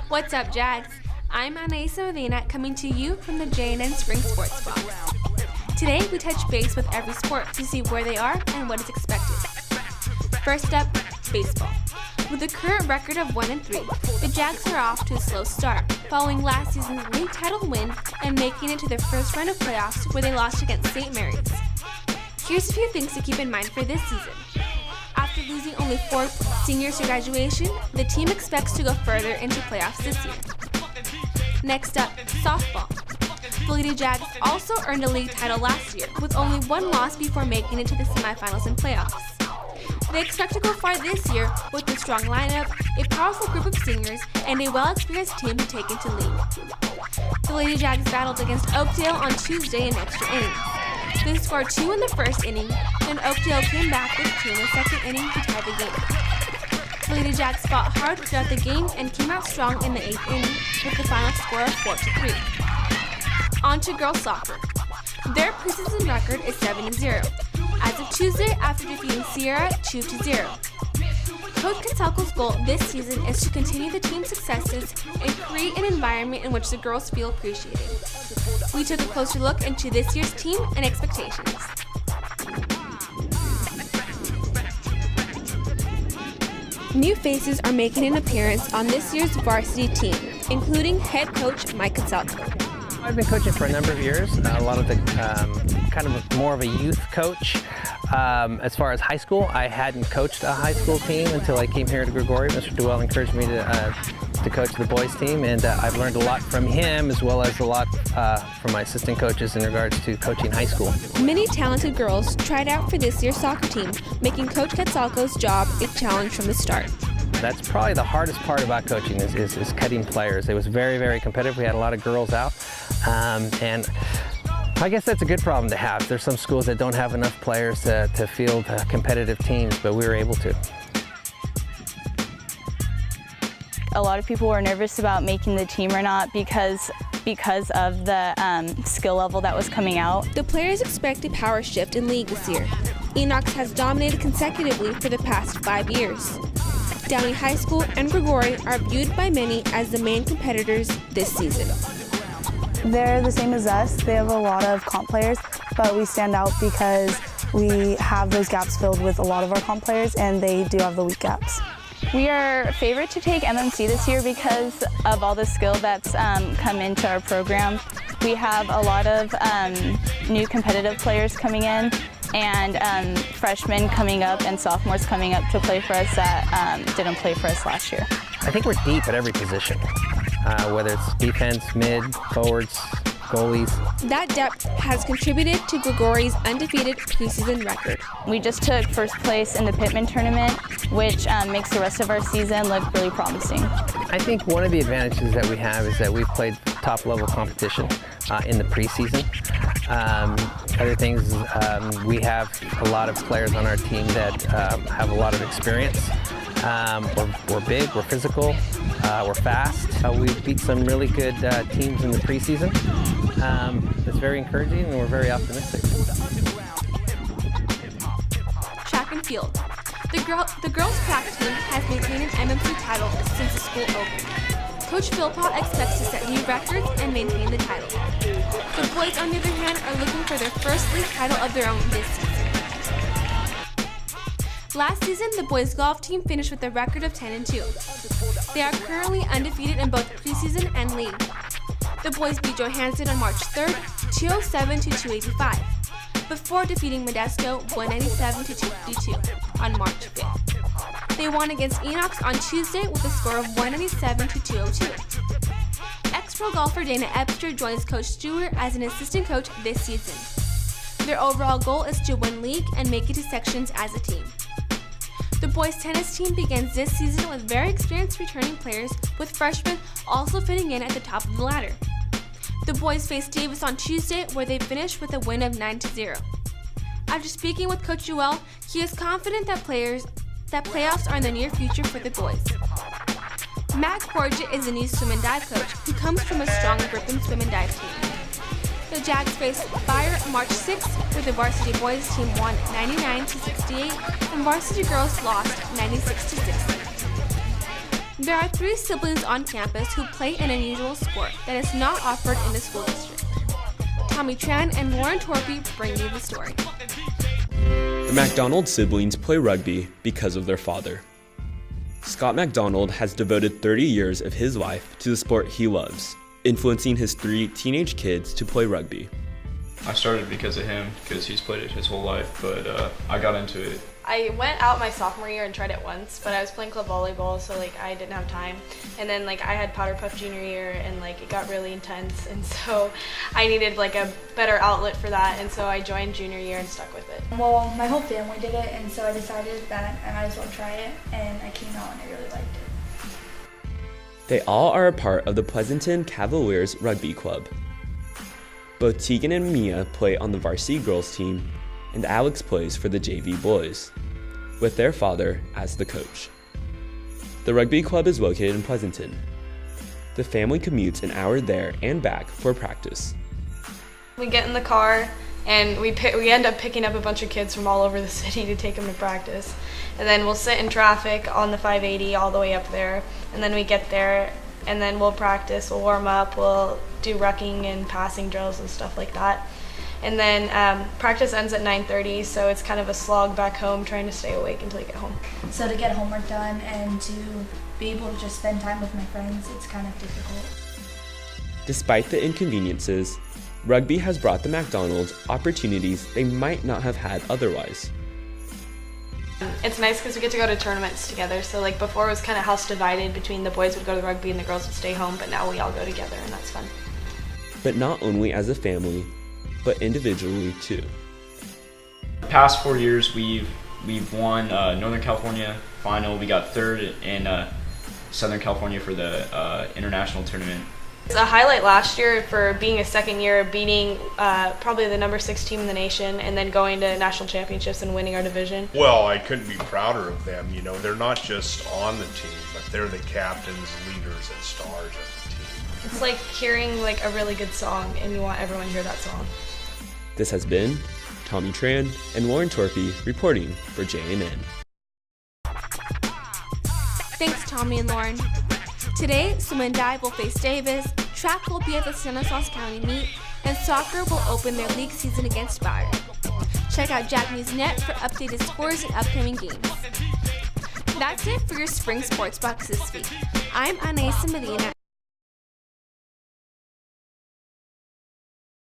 What's up, Jags? I'm Anaisa Medina coming to you from the J&N Spring Sports Box. Today, we touch base with every sport to see where they are and what is expected. First up, baseball. With a current record of 1-3, the Jags are off to a slow start, following last season's league title win and making it to their first round of playoffs where they lost against St. Mary's. Here's a few things to keep in mind for this season. After losing only 4 seniors to graduation, the team expects to go further into playoffs this year. Next up, softball. The Lady Jags also earned a league title last year, with only 1 loss before making it to the semifinals and playoffs. They expect to go far this year with a strong lineup, a powerful group of seniors, and a well-experienced team to take into league. The Lady Jags battled against Oakdale on Tuesday in extra innings. They scored 2 in the first inning, then Oakdale came back with 2 in the second inning to tie the game. The Lady Jags fought hard throughout the game and came out strong in the 8th inning with the final score of 4-3. On to girls soccer. Their preseason record is 7-0, as of Tuesday after defeating Sierra 2-0. Coach Consalco's goal this season is to continue the team's successes and create an environment in which the girls feel appreciated. We took a closer look into this year's team and expectations. New faces are making an appearance on this year's varsity team, including head coach Mike Consalco. I've been coaching for a number of years, a lot of the kind of more of a youth coach. As far as high school, I hadn't coached a high school team until I came here to Grigori. Mr. Duell encouraged me to coach the boys team, and I've learned a lot from him as well as a lot from my assistant coaches in regards to coaching high school. Many talented girls tried out for this year's soccer team, making Coach Consalco's job a challenge from the start. That's probably the hardest part about coaching is cutting players. It was very, very competitive. We had a lot of girls out, and I guess that's a good problem to have. There's some schools that don't have enough players to field competitive teams, but we were able to. A lot of people were nervous about making the team or not because of the skill level that was coming out. The players expect a power shift in league this year. Enox has dominated consecutively for the past 5 years. Downey High School and Grigori are viewed by many as the main competitors this season. They're the same as us. They have a lot of comp players, but we stand out because we have those gaps filled with a lot of our comp players, and they do have the weak gaps. We are favored to take MMC this year because of all the skill that's come into our program. We have a lot of new competitive players coming in, and freshmen coming up and sophomores coming up to play for us that didn't play for us last year. I think we're deep at every position, whether it's defense, mid, forwards, goalies. That depth has contributed to Grigori's undefeated preseason record. We just took first place in the Pittman tournament, which makes the rest of our season look really promising. I think one of the advantages that we have is that we've played top-level competition in the preseason. Other things, we have a lot of players on our team that have a lot of experience. We're big, we're physical, we're fast. We've beat some really good teams in the preseason. It's very encouraging and we're very optimistic. Track and field. The girls' track team has maintained an MMC title since the school opened. Coach Philpott expects to set new records and maintain the title. The boys, on the other hand, are looking for their first league title of their own this season. Last season, the boys' golf team finished with a record of 10-2. They are currently undefeated in both preseason and league. The boys beat Johansen on March 3rd, 207-285, before defeating Modesto 197-252 on March 5th. They won against Enox on Tuesday with a score of 197-202. Ex-pro golfer Dana Epster joins Coach Stewart as an assistant coach this season. Their overall goal is to win league and make it to sections as a team. The boys' tennis team begins this season with very experienced returning players, with freshmen also fitting in at the top of the ladder. The boys face Davis on Tuesday, where they finished with a win of 9-0. After speaking with Coach Duell, he is confident that playoffs are in the near future for the boys. Matt Corget is a new swim and dive coach who comes from a strong Brooklyn swim and dive team. The Jags face Fire March 6th, where the varsity boys team won 99-68 and varsity girls lost 96-60. There are 3 siblings on campus who play an unusual sport that is not offered in the school district. Tommy Tran and Lauren Torpy bring you the story. The McDonald siblings play rugby because of their father. Scott McDonald has devoted 30 years of his life to the sport he loves, influencing his 3 teenage kids to play rugby. I started because of him, because he's played it his whole life, but I got into it. I went out my sophomore year and tried it once, but I was playing club volleyball, so I didn't have time. And then I had Powder Puff junior year, and it got really intense, and so I needed a better outlet for that, and so I joined junior year and stuck with it. Well, my whole family did it, and so I decided that I might as well try it, and I came out and I really liked it. They all are a part of the Pleasanton Cavaliers Rugby Club. Both Tegan and Mia play on the varsity girls team, and Alex plays for the JV boys, with their father as the coach. The rugby club is located in Pleasanton. The family commutes an hour there and back for practice. We get in the car, and we end up picking up a bunch of kids from all over the city to take them to practice. And then we'll sit in traffic on the 580 all the way up there, and then we get there, and then we'll practice, we'll warm up, we'll do rucking and passing drills and stuff like that. And then practice ends at 9:30, so it's kind of a slog back home trying to stay awake until you get home. So to get homework done and to be able to just spend time with my friends, it's kind of difficult. Despite the inconveniences, rugby has brought the McDonalds opportunities they might not have had otherwise. It's nice because we get to go to tournaments together, so before it was kind of house divided between the boys would go to the rugby and the girls would stay home, but now we all go together and that's fun. But not only as a family, but individually too. The past 4 years, we've won Northern California final. We got 3rd in Southern California for the international tournament. It's a highlight last year for being a second year, beating probably the number 6 team in the nation, and then going to national championships and winning our division. Well, I couldn't be prouder of them. They're not just on the team, but they're the captains, leaders, and stars of the team. It's like hearing a really good song, and you want everyone to hear that song. This has been Tommy Tran and Lauren Torpy reporting for JNN. Thanks, Tommy and Lauren. Today, swim and dive will face Davis, track will be at the Stanislaus County meet, and soccer will open their league season against Byron. Check out JackNewsNet for updated scores and upcoming games. That's it for your Spring Sports Box this week. I'm Anaisa Medina,